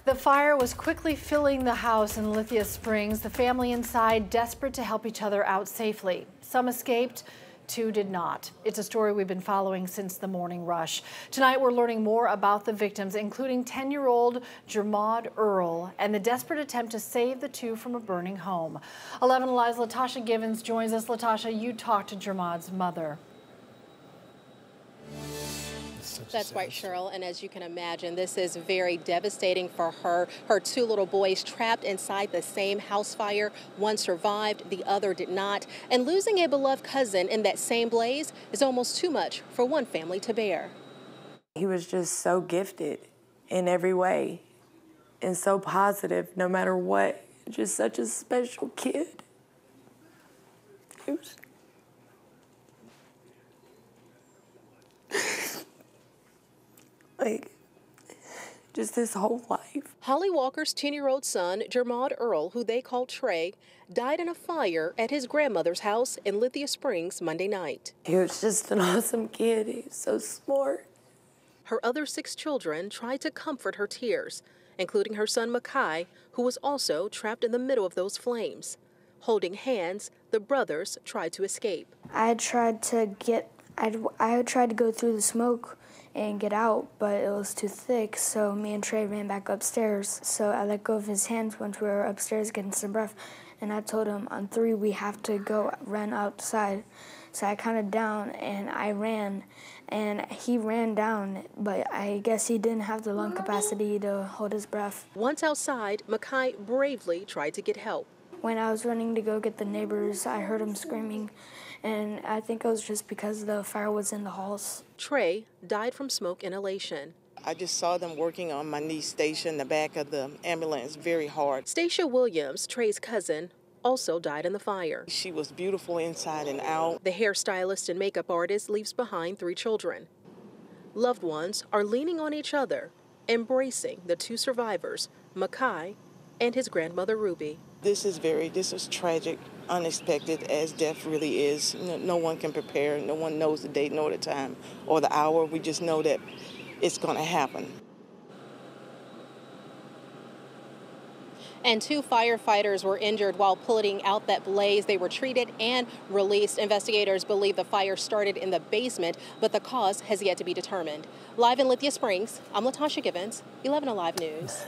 The fire was quickly filling the house in Lithia Springs. The family inside desperate to help each other out safely. Some escaped, 2 did not. It's a story we've been following since the morning rush. Tonight we're learning more about the victims, including 10-year-old Jermaud Earl and the desperate attempt to save the 2 from a burning home. 11 Alive's Latasha Givens joins us. Latasha, you talked to Jermaud's mother. That's right, Cheryl, and as you can imagine, this is very devastating for her. Her 2 little boys trapped inside the same house fire. One survived, the other did not. And losing a beloved cousin in that same blaze is almost too much for one family to bear. He was just so gifted in every way and so positive no matter what. Just such a special kid. It was... just his whole life. Holly Walker's 10-year-old son, Jermaud Earl, who they call Trey, died in a fire at his grandmother's house in Lithia Springs Monday night. He was just an awesome kid. He was so smart. Her other 6 children tried to comfort her tears, including her son Makai, who was also trapped in the middle of those flames. Holding hands, the brothers tried to escape. I had tried to go through the smoke and get out, but it was too thick, so me and Trey ran back upstairs. So I let go of his hands once we were upstairs getting some breath, and I told him on 3 we have to go run outside. So I counted down and I ran, and he ran down, but I guess he didn't have the lung capacity to hold his breath. Once outside, Makai bravely tried to get help. When I was running to go get the neighbors, I heard them screaming, and I think it was just because the fire was in the halls. Trey died from smoke inhalation. I just saw them working on my niece Stacia in the back of the ambulance very hard. Stacia Williams, Trey's cousin, also died in the fire. She was beautiful inside and out. The hairstylist and makeup artist leaves behind 3 children. Loved ones are leaning on each other, embracing the 2 survivors, Makai and his grandmother Ruby. This is tragic, unexpected, as death really is. No one can prepare. No one knows the date nor the time or the hour. We just know that it's going to happen. And 2 firefighters were injured while putting out that blaze. They were treated and released. Investigators believe the fire started in the basement, but the cause has yet to be determined. Live in Lithia Springs, I'm Latasha Givens, 11 Alive News.